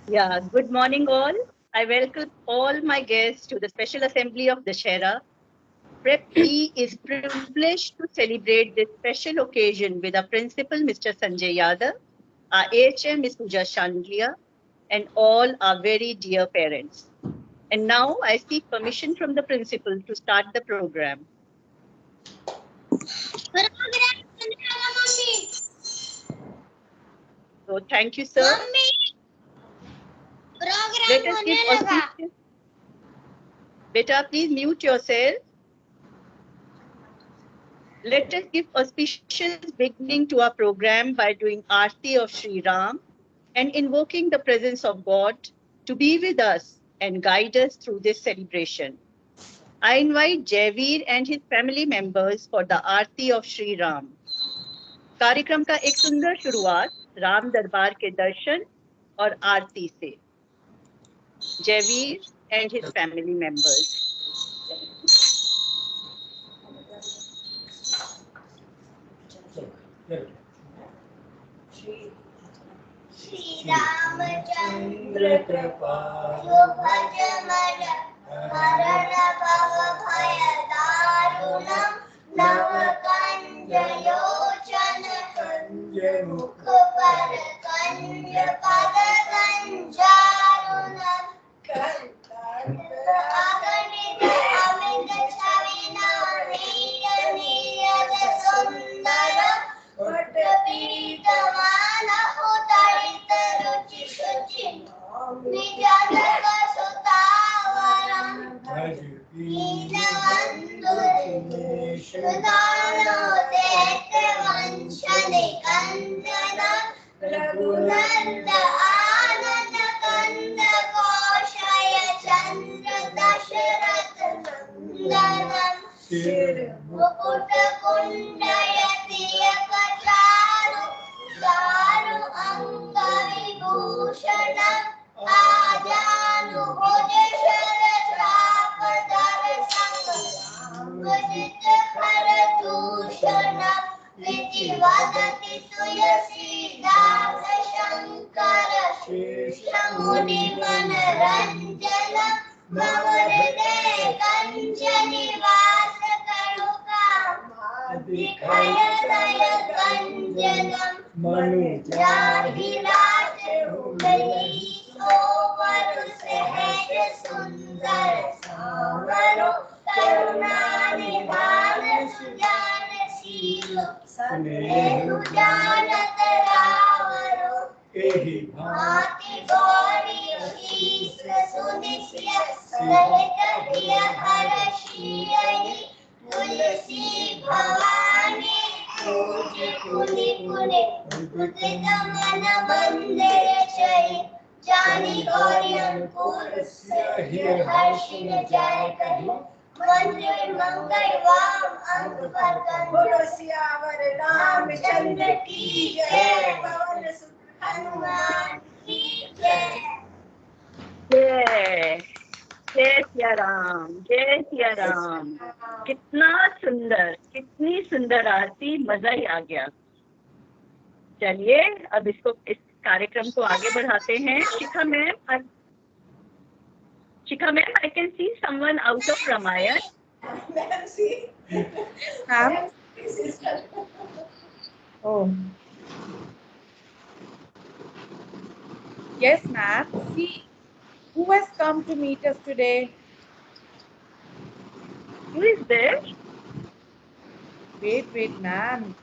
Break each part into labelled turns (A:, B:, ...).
A: Yeah, good morning, all. I welcome all my guests to the special assembly of Dashera. Prep E is privileged to celebrate this special occasion with our principal, Mr. Sanjay Yadav, our AHM, Ms. Pooja Chandlia, and all our very dear parents. And now I seek permission from the principal to start the program. So thank you, sir. Let us give auspicious. Beta, please mute yourself. Let us give auspicious beginning to our program by doing Aarti of Sri Ram and invoking the presence of God to be with us and guide us through this celebration. I invite Javeer and his family members for the Aarti of Sri Ram. कार्यक्रम का एक सुंदर शुरुआत राम दरबार के दर्शन और आरती से. Javeer and his family members.
B: Shri Ramchandra कृपालु भज मन हरण भव भय दारुणम् नव कंज लोचन कंज मुख पर कंज पद कंजारुणम् अगणित अमित छवि नीर नीरज सुंदरम् वट पीतमान उदरित रुचि शुचि निजनक सुतावरम् दीनबंधु दीनेश दानोदय वंश निकंदन रघुनंद आनंद कंद कौशय चंद्र दशरथ नंदनम् मुकुट कुंडयति कटारु चारु अंग विभूषण आजानुभुज शरचाप धर संग कर दूषण इति वदति तुलसीदास शंकर शेष मुनि मनरंजन मम हृदय कंचन निवास दिखय दय कंजनम् मनु जाहि राज उदयी सोवर सहज सुंदर सावरो करुणा निधान सुजान शील स्नेह जानत रावरो एहि भांति गौरी शीस सुनिश्य सहित हिय हर्षियहि तुलसी भवानी पूज पुनि पुनि उदित मन मंदिर चहि जानी गौरी अनुकूल हिय हर्षिन जाय कहि मंदिर मंगल वाम अंग पतन बोलो सियावर रामचंद्र की जय पवन सुत हनुमान की जय.
A: जय जय सिया राम, जय सिया राम. कितना सुंदर, कितनी सुंदर आरती, मजा ही आ गया. चलिए अब इस कार्यक्रम को आगे बढ़ाते हैं. शिखा ma'am, I can see someone out of Ramayana.
B: Ma'am? Oh. Yes, ma'am. See, who has come to meet us today?
A: Who is there?
B: Wait, ma'am.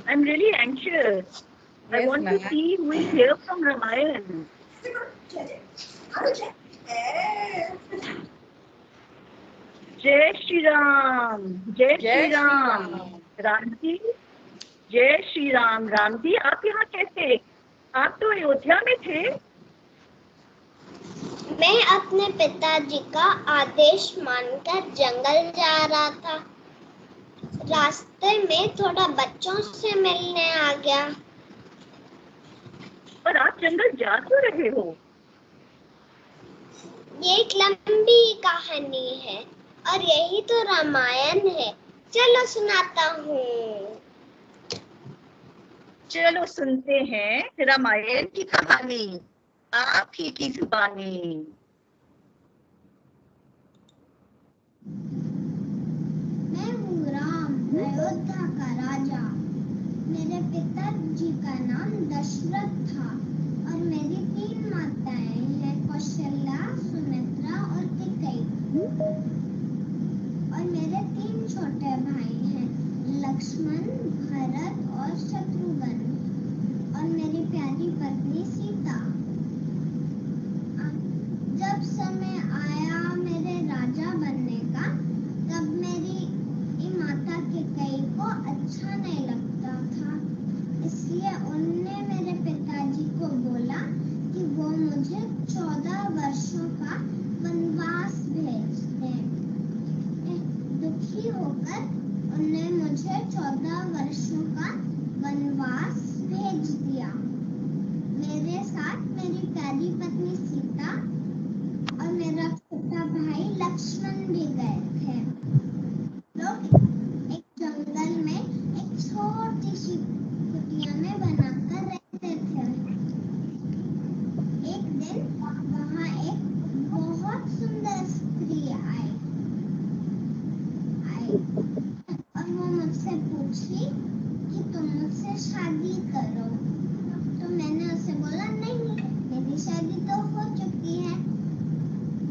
A: I'm really anxious.
B: Yes,
A: I want to see who is here from Ramayana. जय श्री राम, जय श्री राम. राम जी, जय श्री राम. राम जी, आप यहाँ कैसे? आप तो अयोध्या में थे.
C: मैं अपने पिताजी का आदेश मानकर जंगल जा रहा था. रास्ते में थोड़ा बच्चों से मिलने आ गया.
A: पर आप जंगल जा क्यों रहे हो?
C: ये एक लंबी कहानी है और यही तो रामायण है. चलो सुनाता हूँ.
A: चलो सुनते हैं रामायण की कहानी आप ही की जुबानी।
C: मैं हूँ राम, अयोध्या का राजा। मेरे पिताजी का नाम दशरथ था और मेरी 3 माताएं हैं, कौशल्या, सुमित्रा और कैकेयी। और मेरे 3 छोटे भाई हैं, लक्ष्मण, भरत और शत्रुघ्न। और मेरी प्यारी पत्नी सीता। जब समय आया मेरे राजा बनने का, तब मेरी माता कैकेयी को अच्छा नहीं लगता था, इसलिए उनने मेरे पिताजी को बोला कि वो मुझे 14 वर्षों का वनवास भेज दें। दुखी होकर उन्होंने मुझे 14 वर्षों का वनवास भेज दिया। मेरे साथ मेरी प्यारी पत्नी सीता और मेरा छोटा भाई लक्ष्मण भी गए थे। लोग एक जंगल में एक छोटी सी कुटिया में बनाकर रहते थे। एक दिन वहाँ एक बहुत सुंदर स्त्री आई और वो मुझसे पूछी कि तुम मुझसे शादी करो। तो मैंने उसे बोला नहीं, मेरी शादी तो हो चुकी है,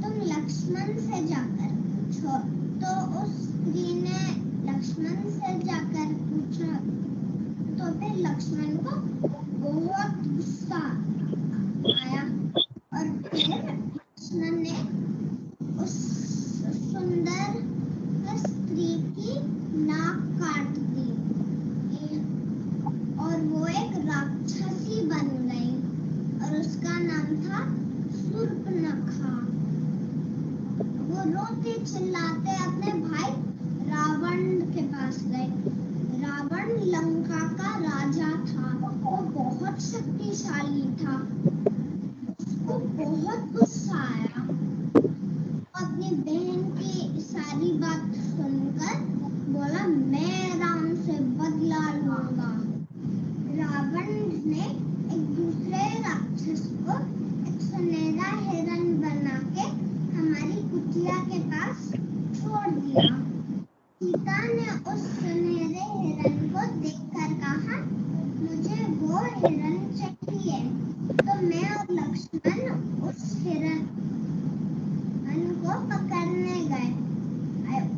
C: तुम लक्ष्मण से जाकर पूछो। तो उस स्त्री ने लक्ष्मण से जाकर पूछा, तो फिर लक्ष्मण को बहुत गुस्सा आया और फिर लक्ष्मण ने उस सुंदर स्त्री की नाक काट दी और वो एक राक्षसी बन गई और उसका नाम था शूर्पणखा। वो रोते चिल्लाते अपने भाई रावण के पास गए। रावण लंका का राजा था, वो बहुत शक्तिशाली था। उसको बहुत गुस्सा आया। अपनी बहन की सारी बात सुनकर बोला, मैं राम से बदला लूंगा। रावण ने एक दूसरे राक्षस को एक सुनहरा हिरण बना के हमारी कुटिया के पास छोड़ दिया। सीता ने उस सुनहरे हिरण को देखकर कहा, मुझे वो हिरण चाहिए। तो मैं और लक्ष्मण उस हिरण को पकड़ने गए।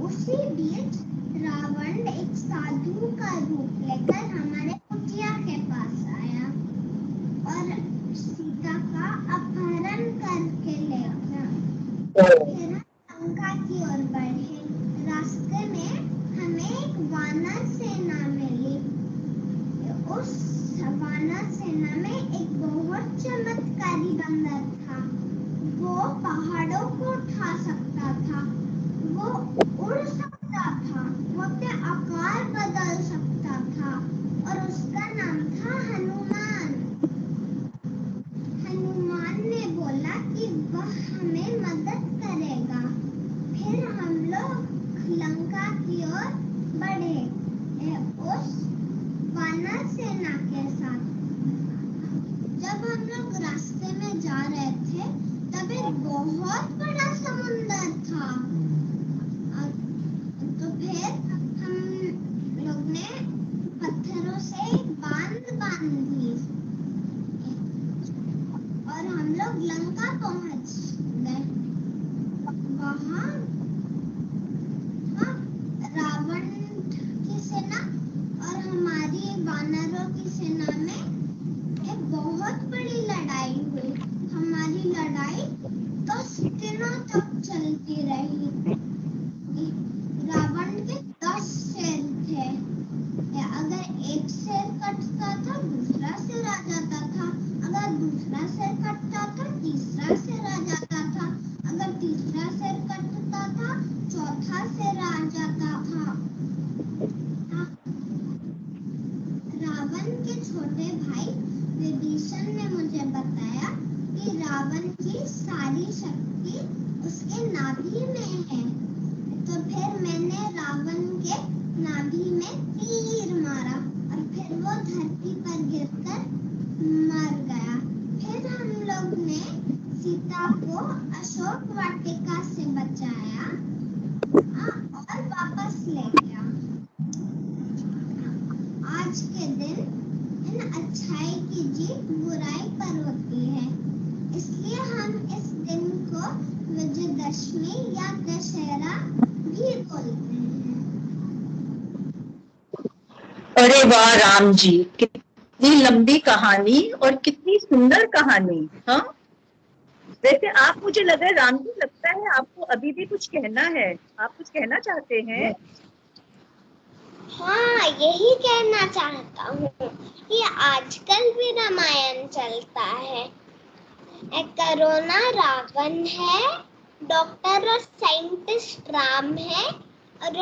C: उसी बीच रावण एक साधु का रूप लेकर हमारे कुटिया के पास आया और सीता का अपहरण करके ले गया। फिर लंका की ओर बढ़े। रास्ते में हमें एक वानर सेना मिली। उस वानर सेना में एक बहुत चमत्कारी बंदर था। वो पहाड़ों को उठा सकता था, वो उड़ सकता था, वो अपने आकार बदल सकता था और उसका नाम था हनुमान। हनुमान ने बोला कि वह हमें मदद करेगा। फिर हम लोग लंका की ओर बढ़े उस वानर सेना के साथ। जब हम लोग रास्ते में जा रहे थे, तब एक बहुत बड़ा समुंदर था। तो फिर हम लोग ने पत्थरों से बांध बांधी और हम लोग लंका पहुंच गए। वहाँ रावण की सेना और हमारी वानरों की सेना में एक बहुत बड़ी लड़ाई हुई। हमारी लड़ाई 10 दिनों तक चलती रही। रावण के 10 शेर थे। अगर एक शेर कटता था, दूसरा शेर आ जाता था। अगर दूसरा शेर कटता था, तीसरा शेर आ जाता था। अगर तीसरा शेर कटता था, चौथा शेर आ जाता था। रावण के छोटे भाई विभीषण ने मुझे बताया कि रावण की सारी शक्ति उसके नाभि में है। तो फिर मैंने रावण के नाभि में तीर मारा और फिर वो धरती पर गिरकर मर गया। फिर हम लोग ने सीता को अशोक वाटिका से बचाया और वापस ले गया। आज के दिन इन अच्छाई की जीत बुराई पर होती है, इसलिए हम इस दिन को विजयदशमी या दशहरा भी बोलते हैं।
A: अरे वाह राम जी, कितनी लंबी कहानी और कितनी सुंदर कहानी। हाँ, वैसे आप, मुझे लगा राम जी, लगता है आपको अभी भी कुछ कहना है। आप कुछ कहना चाहते हैं?
C: हाँ, यही कहना चाहता हूँ कि आजकल भी रामायण चलता है। कोरोना रावण है, डॉक्टर और साइंटिस्ट राम है और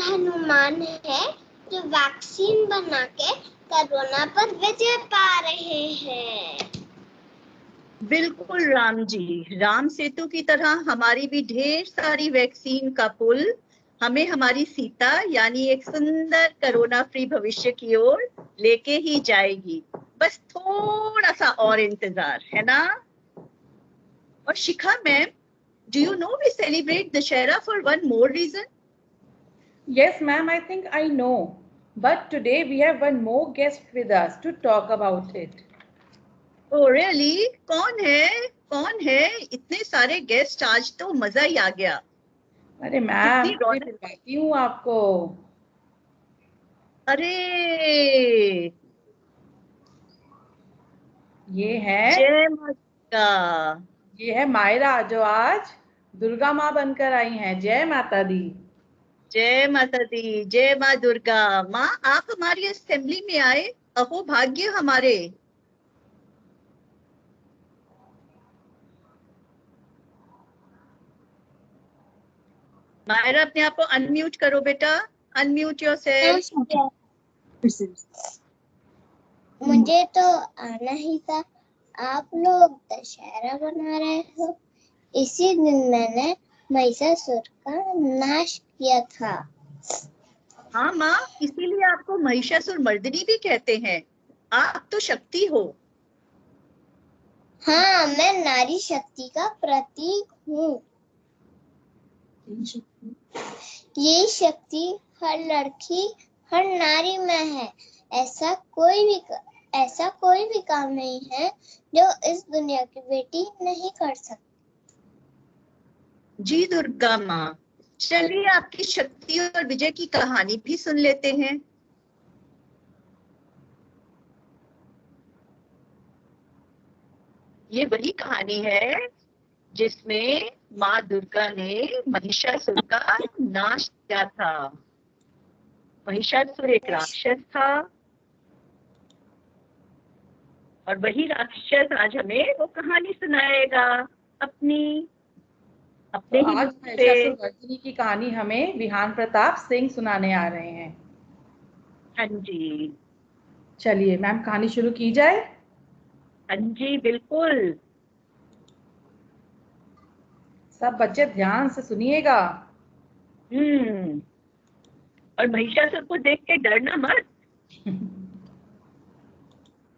C: हनुमान है जो वैक्सीन बना के कोरोना पर विजय पा रहे हैं।
A: बिल्कुल राम जी, राम सेतु की तरह हमारी भी ढेर सारी वैक्सीन का पुल हमें हमारी सीता यानी एक सुंदर कोरोना फ्री भविष्य की ओर लेके ही जाएगी। बस थोड़ा सा और इंतजार है ना। और शिखा ma'am, do you know we celebrate Dussehra for one more reason?
B: Yes, ma'am, I think I know. But today we have one more guest with us to talk about it.
A: Oh really? कौन है? कौन है? इतने सारे guest, आज तो मजा ही आ गया।
B: अरे मैम,
A: कितनी रौनक।
B: बुलाती हूँ आपको।
A: अरे
B: ये है
A: जय माता।
B: ये है मायरा, जो आज दुर्गा माँ बनकर आई हैं। जय माता दी।
A: जय माता दी, जय माँ दुर्गा। माँ, आप हमारी असेंबली में आए, अहो भाग्य हमारे। मायरा, अपने आप को अनम्यूट करो बेटा, अनम्यूट योरसेल्फ।
C: मुझे तो आना ही था। आप लोग दशहरा मना रहे हो, इसी दिन मैंने महिषासुर का नाश किया था।
A: हाँ माँ, इसीलिए आपको महिषासुर मर्दिनी भी कहते हैं। आप तो शक्ति हो।
C: हाँ, मैं नारी शक्ति का प्रतीक हूँ। ये शक्ति हर लड़की, हर नारी में है। ऐसा कोई भी काम नहीं है जो इस दुनिया की बेटी नहीं कर सकती।
A: जी दुर्गा माँ, चलिए आपकी शक्ति और विजय की कहानी भी सुन लेते हैं। ये वही कहानी है जिसमें माँ दुर्गा ने महिषासुर का नाश किया था। महिषासुर एक राक्षस था और वही राक्षस आज हमें वो कहानी सुनाएगा अपने
B: तो
A: ही
B: आज
A: मुख से।
B: महिषासुर मर्दिनी की कहानी हमें विहान प्रताप सिंह सुनाने आ रहे हैं।
A: हाँ जी,
B: चलिए मैम, कहानी शुरू की जाए।
A: हाँ जी, बिल्कुल।
B: सब बच्चे ध्यान से सुनिएगा।
A: और महिषासुर को देख के डरना मत।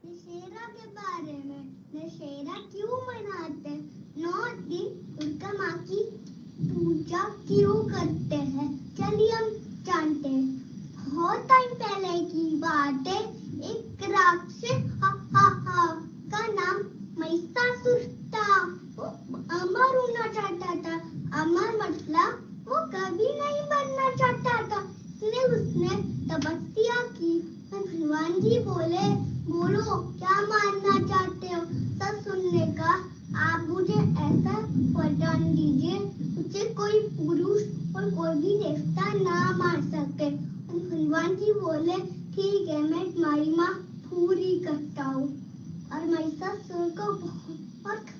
C: दशहरा के बारे में, दशहरा क्यों मनाते हैं, 9 दिन दुर्गा माँ की पूजा क्यों करते हैं, चलिए हम जानते हैं। बहुत टाइम पहले की बात है, एक राक्षस का नाम महिषासुर था। वो अमर होना चाहता था। अमर मतलब वो कभी नहीं बनना चाहता था, इसलिए उसने तपस्या की। भगवान जी बोले, बोलो क्या मानना चाहते हो। सब सुनने का, आप मुझे ऐसा वरदान दीजिए मुझे कोई पुरुष और कोई भी देवता ना मार सके। भगवान जी बोले, ठीक है, मैं तुम्हारी माँ पूरी करता हूँ। और महिषासुर को बहुत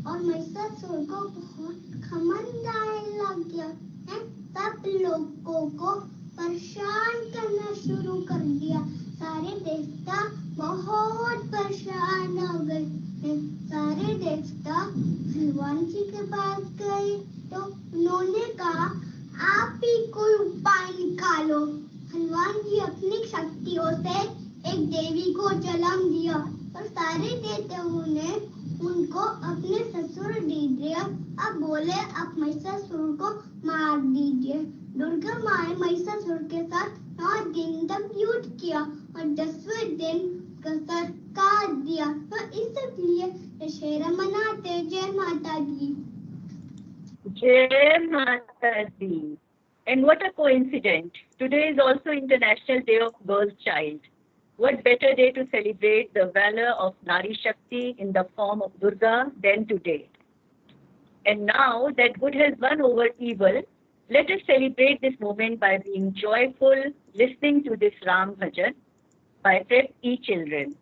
C: और महिषासुर को बहुत घमंड आने लग गया है। सब लोगों को परेशान करना शुरू कर दिया। सारे देवता बहुत परेशान हो गए। सारे देवता भगवान जी के पास गए तो उन्होंने कहा, आप ही कोई उपाय निकालो। भगवान जी अपनी शक्तियों से एक देवी को जन्म दिया और सारे देवताओं ने उनको अपने ससुर दे दिया। अब बोले आप महिषासुर को मार दीजिए। दुर्गा माँ ने महिषासुर के साथ 9 दिन तक युद्ध किया और 10वें दिन का सर काट दिया। तो इसलिए दशहरा मनाते। जय माता दी।
A: Jai Mata Di. And what a coincidence. Today is also International Day of Girl Child. What better day to celebrate the valor of Nari Shakti in the form of Durga than today? And now that good has won over evil, let us celebrate this moment by being joyful, listening to this Ram Bhajan by Prep E. Children.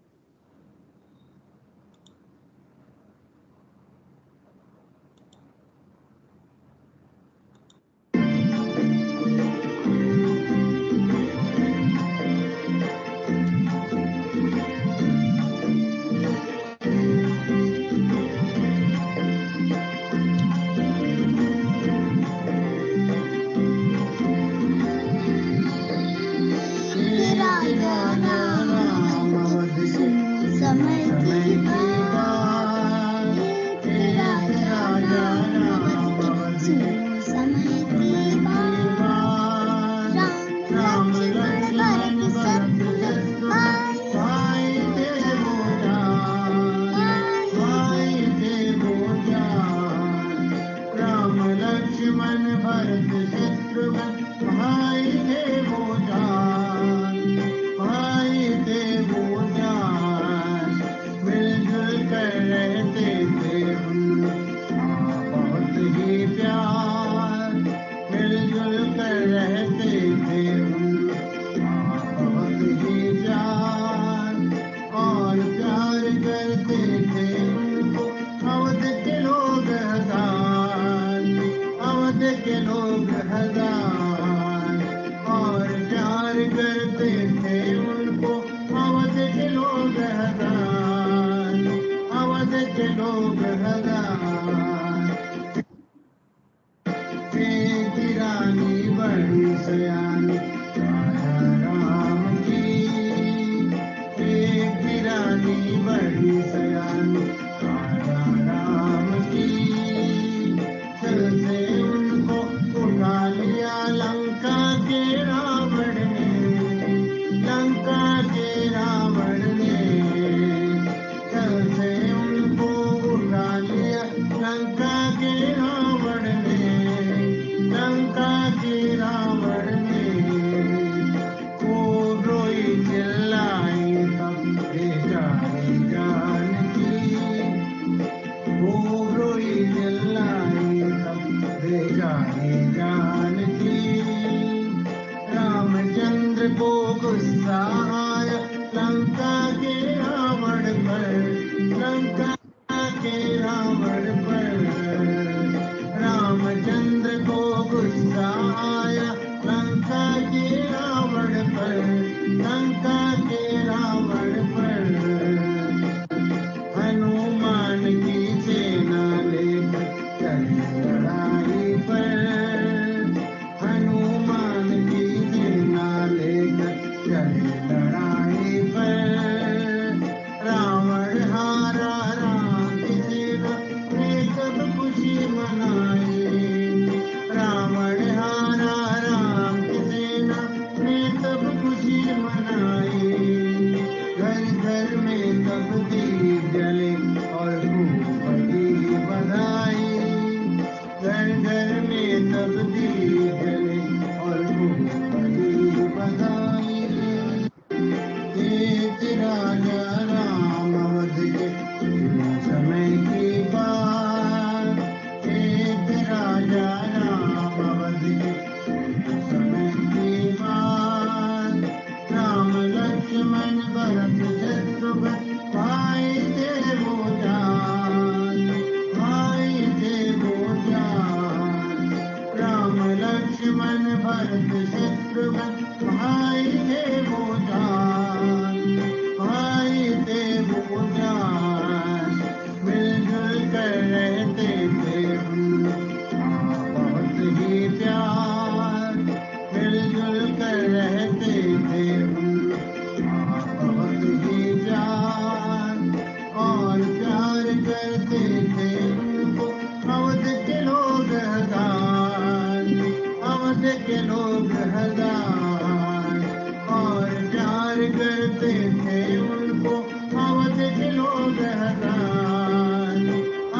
D: कहते थे उनको अवध के लोग हजार,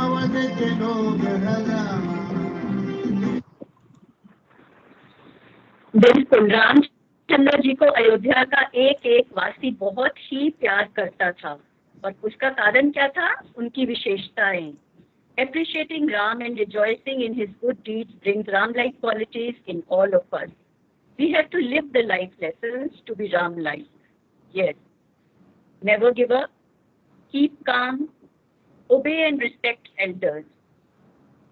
D: अवध के लोग हजार।
A: बिल्कुल, रामचंद्र जी को अयोध्या का एक एक वासी बहुत ही प्यार करता था, और उसका कारण क्या था? उनकी विशेषताएं। Appreciating Ram and rejoicing in his good deeds brings Ram-like qualities in all of us. We have to live the life lessons to be Ram-like. Yes. Never give up. Keep calm. Obey and respect elders.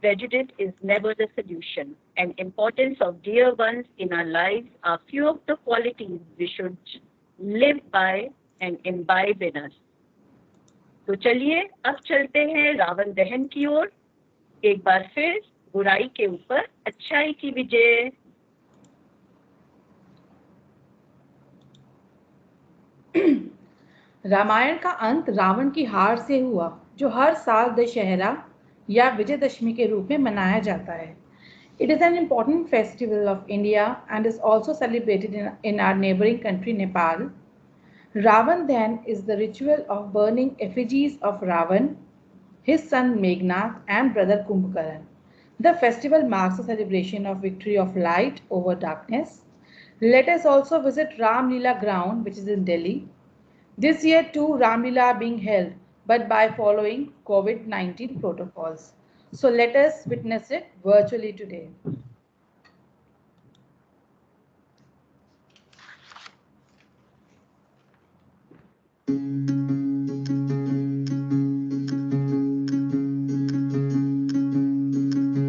A: Prejudice is never the solution. And importance of dear ones in our lives are few of the qualities we should live by and imbibe in us. तो चलिए अब चलते हैं रावण दहन की ओर। एक बार फिर बुराई के ऊपर अच्छाई की विजय।
B: रामायण का अंत रावण की हार से हुआ, जो हर साल दशहरा या विजयदशमी के रूप में मनाया जाता है। It is an important festival of India and is also celebrated in our neighboring country Nepal. Ravan Dahan is the ritual of burning effigies of Ravan, his son Meghnad and brother Kumbhakaran. The festival marks a celebration of victory of light over darkness. Let us also visit Ram Leela ground, which is in Delhi. This year too Ram Leela are being held, but by following COVID-19 protocols. So let us witness it virtually today.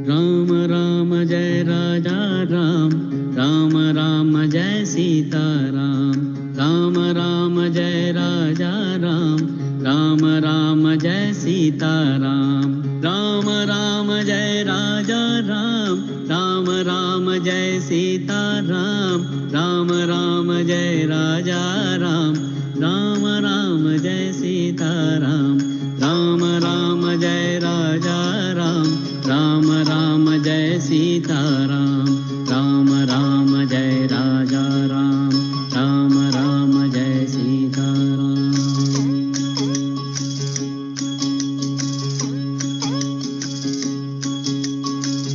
D: Ram Ram जय राजा राम, राम राम जय सीता राम, राम राम जय राजा राम, राम राम जय सीता राम, राम राम जय राजा राम, राम राम जय सीता राम, राम राम जय राजा राम, राम राम जय सीता राम, राम राम जय राजा राम, राम राम जय सीता राम, राम राम जय राजा राम, राम राम जय सीता राम।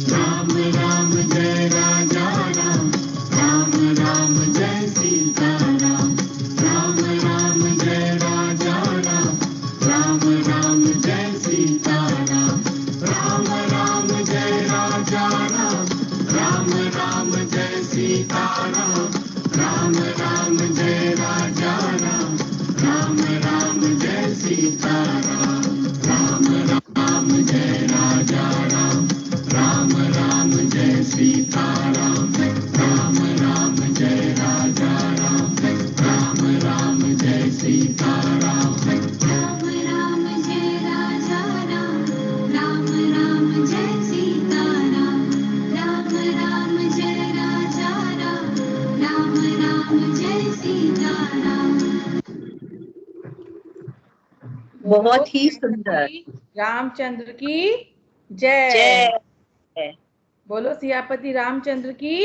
D: राम राम जय राजा राम, राम राम जय सीता राम, राम राम जय राजा राम, राम राम जय सीता राम, राम राम जय राजा राम, राम राम जय सीता राम, राम राम जय राजा राम, राम राम जय सीता राम, राम राम जय राजा राम, राम राम जय सीता राम, राम राम जय राजा राम, राम राम जय सीता राम, राम राम जय राजा राम, राम राम जय सीता राम, राम राम जय राजा राम, राम राम जय सीता राम।
A: बहुत ही सुंदर।
B: रामचंद्र की जय।
A: जय
B: बोलो सियापति रामचंद्र की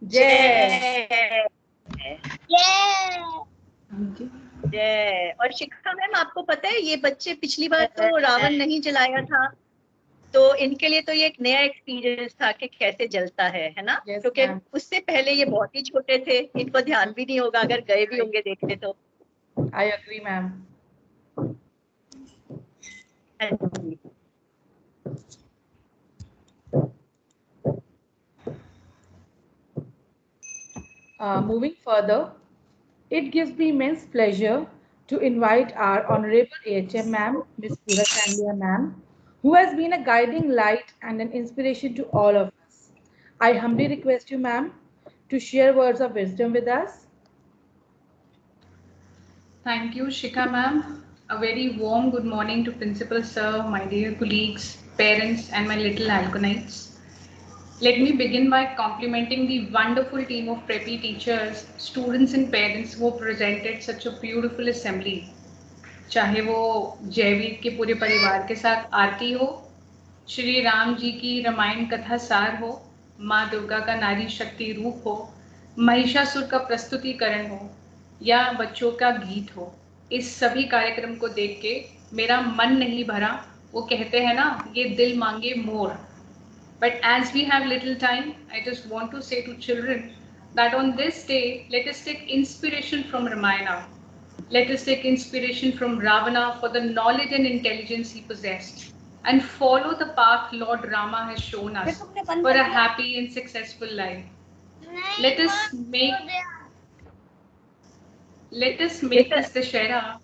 B: जय।
A: जय। और शिखा मैम, आपको पता है ये बच्चे पिछली बार तो रावण नहीं जलाया था, तो इनके लिए तो ये एक नया एक्सपीरियंस था कि कैसे जलता है ना?
B: Yes,
A: क्योंकि
B: ma'am.
A: उससे पहले ये बहुत ही छोटे थे, इनको ध्यान भी नहीं होगा अगर गए भी होंगे देखने तो।
B: I agree, ma'am. Moving further, it gives me immense pleasure to invite our Honorable AHM Ma'am, Ms. Pura Chandia Ma'am, who has been a guiding light and an inspiration to all of us. I humbly request you, ma'am, to share words of wisdom with us.
E: Thank you, Shikha ma'am. A very warm good morning to Principal Sir, my dear colleagues, parents, and my little Alconites. Let me begin by complimenting the wonderful team of preppy teachers, students and parents who presented such a beautiful assembly. चाहे वो जयवीर के पूरे परिवार के साथ आरती हो, श्री राम जी की रामायण कथा सार हो, माँ दुर्गा का नारी शक्ति रूप हो, महिषासुर का प्रस्तुतिकरण हो, या बच्चों का गीत हो, इस सभी कार्यक्रम को देख के मेरा मन नहीं भरा। वो कहते हैं ना, ये दिल मांगे मोर। But as we have little time, I just want to say to children that on this day, let us take inspiration from Ramayana. Let us take inspiration from Ravana for the knowledge and intelligence he possessed, and follow the path Lord Rama has shown us for a happy and successful life. Let us make this Dussehra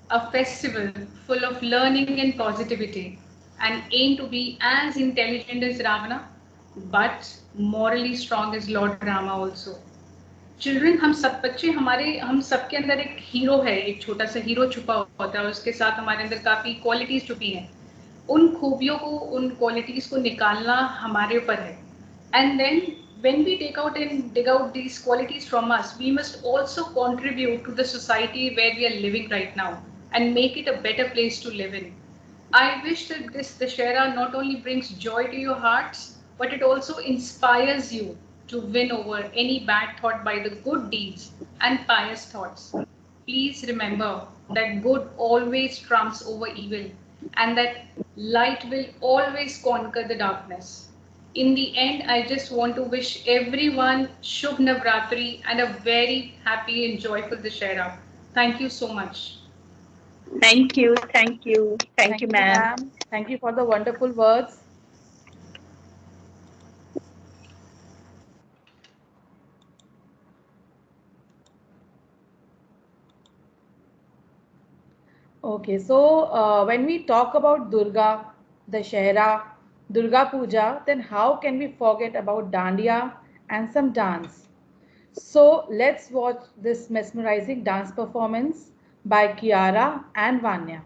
E: a festival full of learning and positivity, and aim to be as intelligent as Ravana, but morally strong as Lord Rama also. Children, हम सब बच्चे, हम सबके अंदर एक hero है, एक छोटा सा हीरो छुपा होता है, उसके साथ हमारे अंदर काफी क्वालिटीज छुपी हैं। उन खूबियों को, उन क्वालिटीज को निकालना हमारे ऊपर है। And then when we dig out these qualities from us, we must also contribute to the society where we are living right now and make it a better place to live in. I wish that this Dussehra not only brings joy to your hearts, but it also inspires you to win over any bad thought by the good deeds and pious thoughts. Please remember that good always trumps over evil, and that light will always conquer the darkness. In the end, I just want to wish everyone Shubh Navratri and a very happy and joyful Dussehra. Thank you so much.
A: Thank you, thank you, thank you, ma'am.
B: Thank you for the wonderful words. Okay, so when we talk about Durga, Dussehra, Durga Puja, then how can we forget about Dandiya and some dance? So let's watch this mesmerizing dance performance by Kiara and Vanya.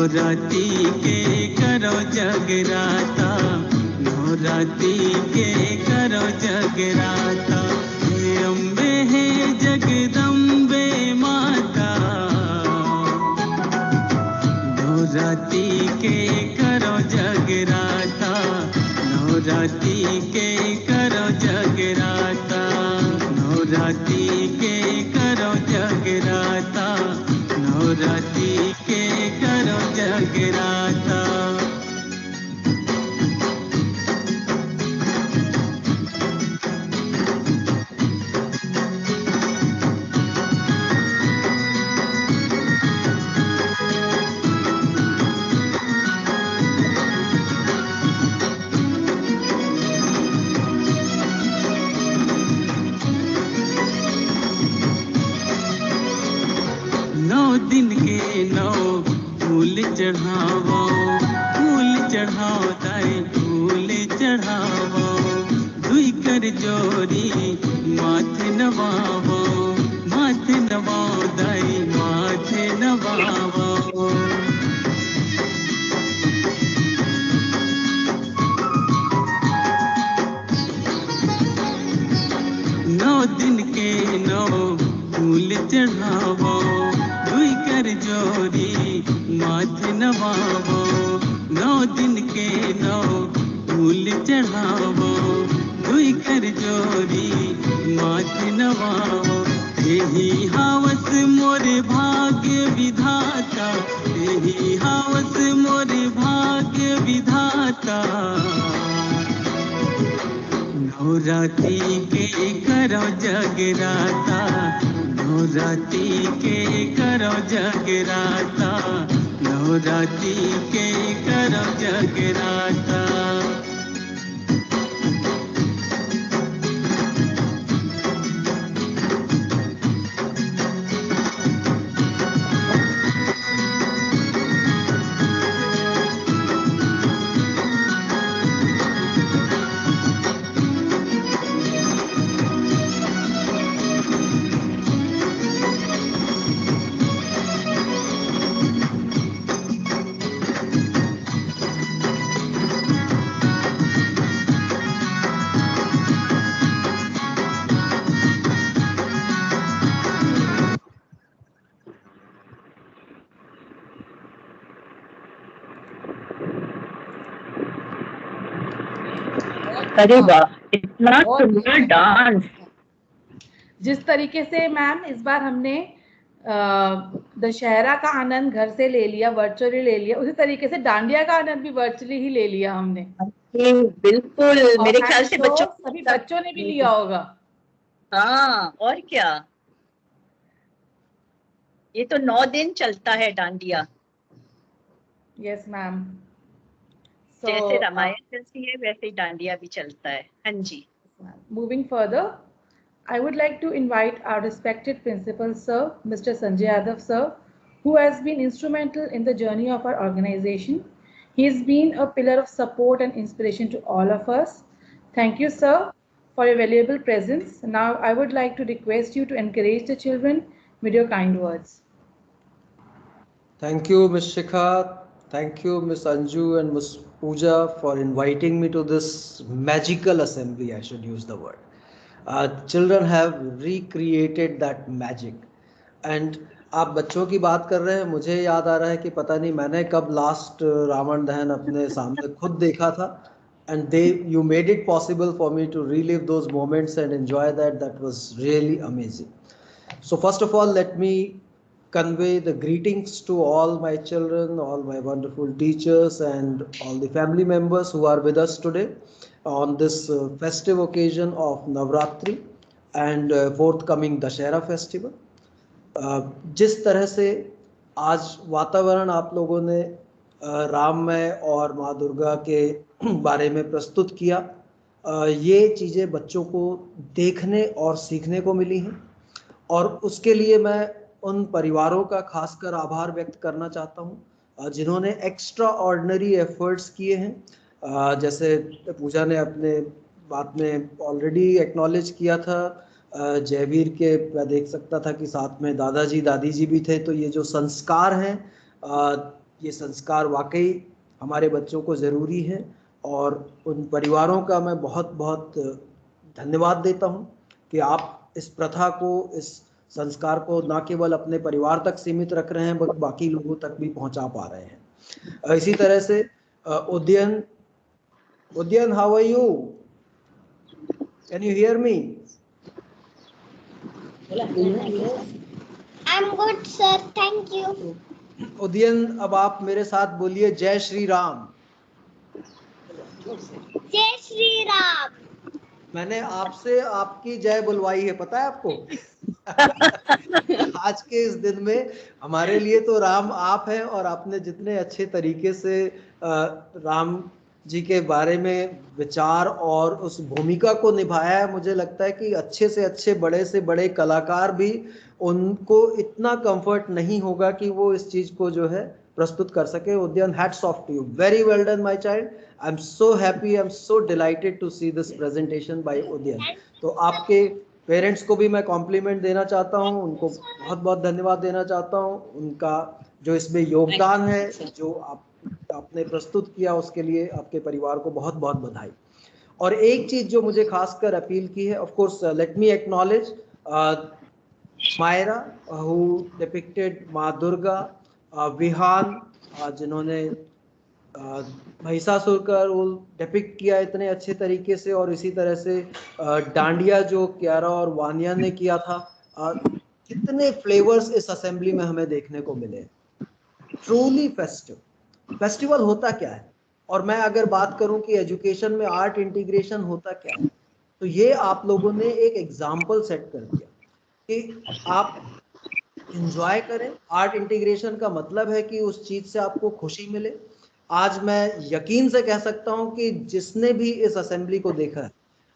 D: Navratri के करो जगराता, नवरात्रि के करो जगराता, हे अम्बे हे जगदम्बे माता। नवरात्रि के करो जगराता, नवरात्रि के करो जगराता, नवरात्रि के करो जगराता, नवरात्रि के करो जगराता। दिन के नौ फूल चढ़ावो, फूल चढ़ाओ ताई फूल चढ़ावो, दुई कर जोरी माथे नवावो, माथे नवाओ दाई माथे नवावो। नौ दिन के नौ फूल चढ़ावो, दुई कर जोरी माथे नवावो, नौ दिन के नौ फूल चढ़ावो, दुई कर जोरी माथे नवावो। यही हावस मोरे भाग्य विधाता, यही हावस मोरे भाग्य विधाता। नवरात्रि के करो जगराता, नवरात्रि के करो जगराता, नवरात्रि के करो जगराता।
A: अरे वाह, इतना
B: बहुत
A: सुंदर डांस।
B: जिस तरीके से मैम इस बार हमने दशहरा का आनंद घर से ले लिया, वर्चुअली ले लिया, उसी तरीके से डांडिया का आनंद भी वर्चुअली ही ले लिया हमने।
A: बिल्कुल, मेरे ख्याल से बच्चों
B: सभी बच्चों ने भी लिया होगा।
A: हाँ, और क्या, ये तो 9 दिन चलता है डांडिया।
B: Yes ma'am.
A: जैसे रामायण चलती है वैसे ही डांडिया भी चलता है। हाँ जी।
B: Moving further, I would like to invite our respected principal, sir, Mr. Sanjay Yadav, sir, who has been instrumental in the journey of our organization. He has been a pillar of support and inspiration to all of us. Thank you, sir, for your valuable presence. Now, I would like to request you to encourage the children with your kind words.
F: Thank you, Ms. Shikha. Thank you, Ms. Anju and Ms. Pooja, for inviting me to this magical assembly, I should use the word. Children have recreated that magic. And आप बच्चों की बात कर रहे हैं, मुझे याद आ रहा है कि पता नहीं मैंने कब लास्ट रावण दहन अपने सामने खुद देखा था. And you made it possible for me to relive those moments and enjoy that. That was really amazing. So first of all, let me convey the greetings to all my children, all my wonderful teachers and all the family members who are with us today on this festive occasion of Navratri and forthcoming Dashera festival. जिस तरह से आज वातावरण आप लोगों ने राममय और माँ दुर्गा के बारे में प्रस्तुत किया, ये चीज़ें बच्चों को देखने और सीखने को मिली हैं और उसके लिए मैं उन परिवारों का खासकर आभार व्यक्त करना चाहता हूँ जिन्होंने एक्स्ट्रा ऑर्डिनरी एफर्ट्स किए हैं। जैसे पूजा ने अपने बात में ऑलरेडी एक्नॉलेज किया था, जयवीर के मैं देख सकता था कि साथ में दादाजी दादी जी भी थे। तो ये जो संस्कार हैं, ये संस्कार वाकई हमारे बच्चों को ज़रूरी है और उन परिवारों का मैं बहुत बहुत धन्यवाद देता हूँ कि आप इस प्रथा को, इस संस्कार को न केवल अपने परिवार तक सीमित रख रहे हैं बल्कि बाकी लोगों तक भी पहुंचा पा रहे हैं। इसी तरह से Udyan, how are you? Can you hear me?
C: I'm good, sir. Thank you.
F: Udyan, अब आप मेरे साथ बोलिए जय श्री राम।
C: जय श्री राम।
F: मैंने आपसे आपकी जय बुलवाई है, पता है आपको? आज के इस दिन में हमारे लिए तो राम आप हैं और आपने जितने अच्छे तरीके से राम जी के बारे में विचार और उस भूमिका को निभाया है, मुझे लगता है कि अच्छे से बड़े कलाकार भी उनको इतना कंफर्ट नहीं होगा कि वो इस चीज को जो है प्रस्तुत कर सके। Udyan, hats off to you, very well done my child. I am so happy, I am so delighted to see this presentation by Udyan. तो आपके पेरेंट्स को भी मैं कॉम्प्लीमेंट देना चाहता हूँ, उनको बहुत बहुत धन्यवाद देना चाहता हूँ। उनका जो इसमें योगदान है, जो आपने प्रस्तुत किया, उसके लिए आपके परिवार को बहुत बहुत बधाई। और एक चीज जो मुझे खासकर अपील की है, of course let me acknowledge Myra who depicted माँ दुर्गा, विहान जिन्होंने महिषासुर का रोल डिपिक्ट किया इतने अच्छे तरीके से, और इसी तरह से डांडिया जो कियारा और वानिया ने किया था। कितने फ्लेवर्स इस असेंबली में हमें देखने को मिले। ट्रूली फेस्टिवल होता क्या है, और मैं अगर बात करूं कि एजुकेशन में आर्ट इंटीग्रेशन होता क्या है, तो ये आप लोगों ने एक एग्जाम्पल सेट कर दिया कि आप एंजॉय करें। आर्ट इंटीग्रेशन का मतलब है कि उस चीज से आपको खुशी मिले। आज मैं यकीन से कह सकता हूं कि जिसने भी इस असेंबली को देखा है,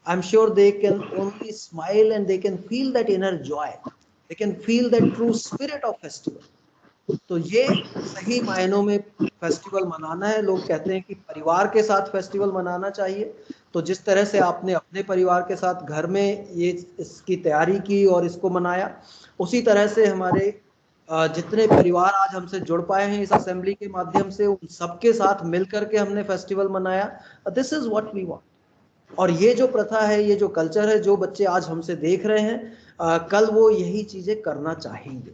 F: I am sure they can only smile and they can feel that inner Joy, they can feel that true spirit of festival. तो ये सही मायनों में फेस्टिवल मनाना है। लोग कहते हैं कि परिवार के साथ फेस्टिवल मनाना चाहिए, तो जिस तरह से आपने अपने परिवार के साथ घर में ये इसकी तैयारी की और इसको मनाया, उसी तरह से हमारे जितने परिवार आज हमसे जुड़ पाए हैं इस असेंबली के माध्यम से, उन सबके साथ मिलकर के हमने फेस्टिवल मनाया। This is what we want. और ये जो प्रथा है, ये जो कल्चर है, जो बच्चे आज हमसे देख रहे हैं, कल वो यही चीजें करना चाहेंगे,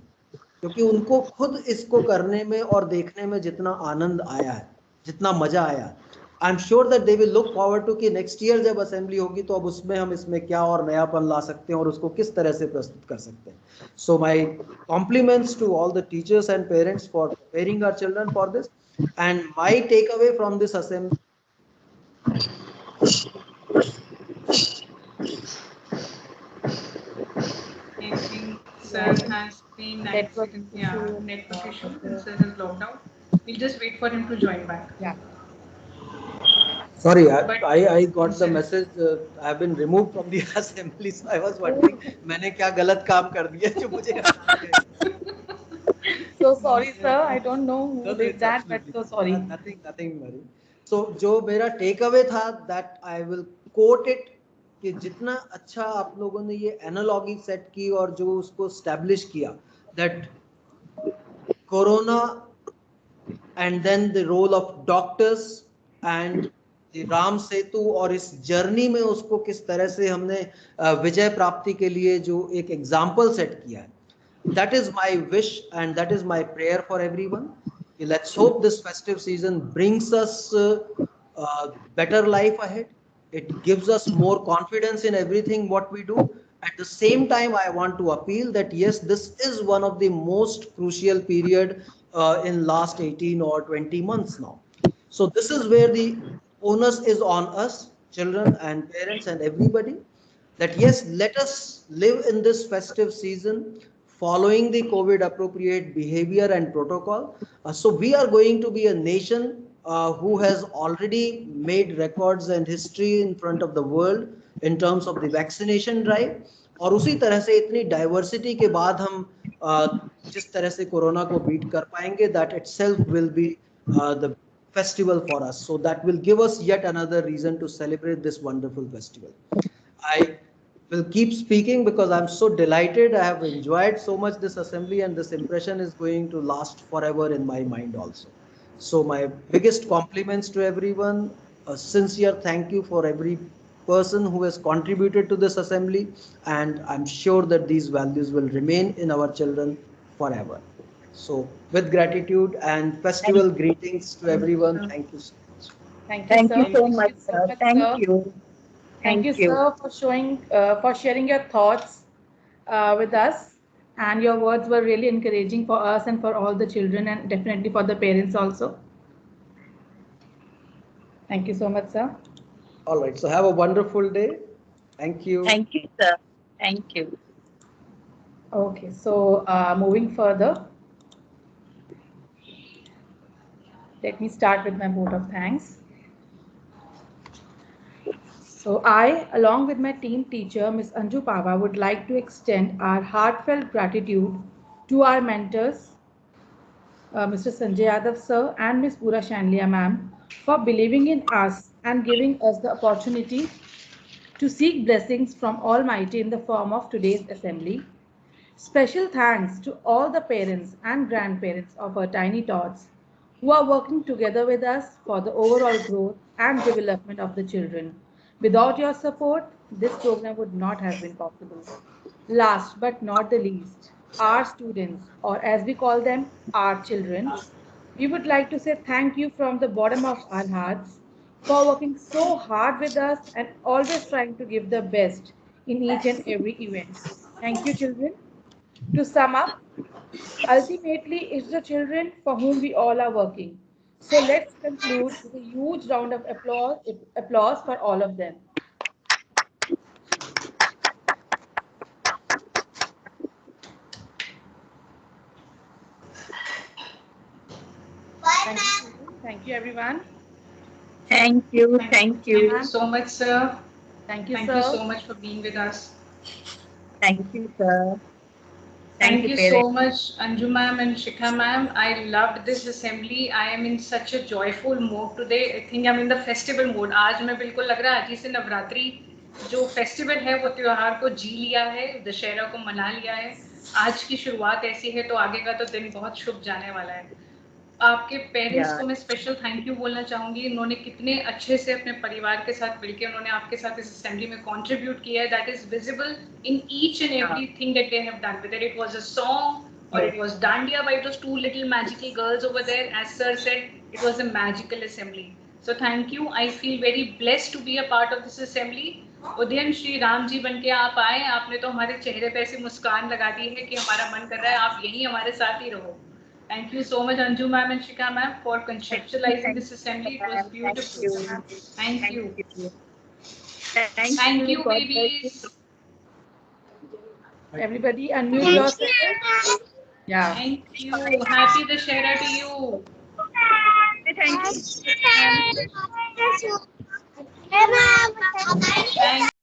F: क्योंकि उनको खुद इसको करने में और देखने में जितना आनंद आया है, जितना मजा आया, I'm sure that they will look forward to कि next year जब assembly होगी तो अब उसमें हम इसमें क्या और नयापन ला सकते हैं और उसको किस तरह से प्रस्तुत कर सकते हैं. So my compliments to all the teachers and parents for preparing our children for this. And my takeaway from this assembly.
E: I think sir has been
B: Network
E: network issue and sir has logged out. We'll just wait for him to join back.
B: Yeah.
E: But
F: Sorry, I got the
E: sir-
F: message. I have been removed from the assembly. So I was wondering, मैंने क्या गलत काम कर दिया जो मुझे हटा दिया.
B: So sorry, sir. I don't know who
F: No, no,
B: did
F: it's
B: that, but
F: absolutely
B: so sorry.
F: nothing, Mary. So जो मेरा टेक अवे था, that I will quote it, कि जितना अच्छा आप लोगों ने ये एनालॉगी सेट की और जो उसको स्टैब्लिश किया, that corona and then the role of doctors and the Ram Setu और इस जर्नी में उसको किस तरह से हमने विजय प्राप्ति के लिए जो एक एग्जाम्पल सेट किया है. That is my wish and that is my prayer for everyone. Let's hope this festive season brings us better life ahead. It gives us more confidence in everything what we do. At the same time, I want to appeal that yes, this is one of the most crucial period in last 18 or 20 months now. So this is where the onus is on us, children and parents and everybody, that yes, let us live in this festive season following the COVID appropriate behavior and protocol. So we are going to be a nation who has already made records and history in front of the world in terms of the vaccination drive. और उसी तरह से इतनी diversity के बाद हम जिस तरह से कोरोना को बीट कर पाएंगे, that itself will be the festival for us. So that will give us yet another reason to celebrate this wonderful festival. I will keep speaking because I'm so delighted. I have enjoyed so much this assembly and this impression is going to last forever in my mind also. So my biggest compliments to everyone, a sincere thank you for every person who has contributed to this assembly, and I'm sure that these values will remain in our children forever. So with gratitude and festival greetings to everyone, thank you so much.
B: Thank
A: Thank
B: sir.
A: you so much, sir. Thank
B: sir.
A: you.
B: Thank you, sir, for sharing your thoughts with us, and your words were really encouraging for us and for all the children, and definitely for the parents also. Thank you so much, sir.
F: All right, so have a wonderful day. Thank you.
A: Thank you, sir. Thank you.
B: Okay, so moving further, let me start with my vote of thanks. So I, along with my team teacher, Ms. Anju Pava, would like to extend our heartfelt gratitude to our mentors, Mr. Sanjay Yadav sir and Ms. Pura Shanlia ma'am, for believing in us and giving us the opportunity to seek blessings from Almighty in the form of today's assembly. Special thanks to all the parents and grandparents of our tiny tots who are working together with us for the overall growth and development of the children. Without your support, this program would not have been possible. Last but not the least, our students, or as we call them, our children, we would like to say thank you from the bottom of our hearts for working so hard with us and always trying to give the best in each and every event. Thank you, children. To sum up, ultimately, it's the children for whom we all are working. So let's conclude with a huge round of applause for all of them.
C: Bye,
B: Thank you, everyone.
A: Thank you. Thank
E: Thank
A: you.
E: you so much, sir.
B: Thank you,
E: Thank
B: sir.
E: you so much for being with us.
A: Thank you, sir.
E: Thank you
A: parents.
E: so much, Anju ma'am and Shikha ma'am. I loved this assembly. I am in such a joyful mood today. I think I'm in the festival mood. आज मैं बिल्कुल लग रहा है आज ही से नवरात्रि जो festival है वो त्योहार को जी लिया है, दशहरा को मना लिया है. आज की शुरुआत ऐसी है तो आगे का तो दिन बहुत शुभ जाने वाला है. आपके पेरेंट्स को मैं स्पेशल थैंक यू बोलना चाहूँगी. उन्होंने कितने अच्छे से अपने परिवार के साथ मिलकर उन्होंने आपके साथ इस असेंबली में कंट्रीब्यूट किया है. That is visible in each and everything that they have done, whether it was a song or it was dandiya by those two little magical girls over there. As sir said, it was a magical assembly. So thank you. I feel very blessed to be a part of this assembly. Udayan Shri Ram ji बनके आप आए, आपने तो हमारे चेहरे पे ऐसी मुस्कान लगा दी है कि हमारा मन कर रहा है आप यहीं हमारे साथ ही रहो. Thank you so much Anju ma'am and Shika ma'am for conceptualizing this assembly. It was beautiful. Thank you. Thank you babies.
B: Everybody unmute yourself. Yeah.
E: Thank you. Happy Dussehra to you.
C: Thank you.
E: Thank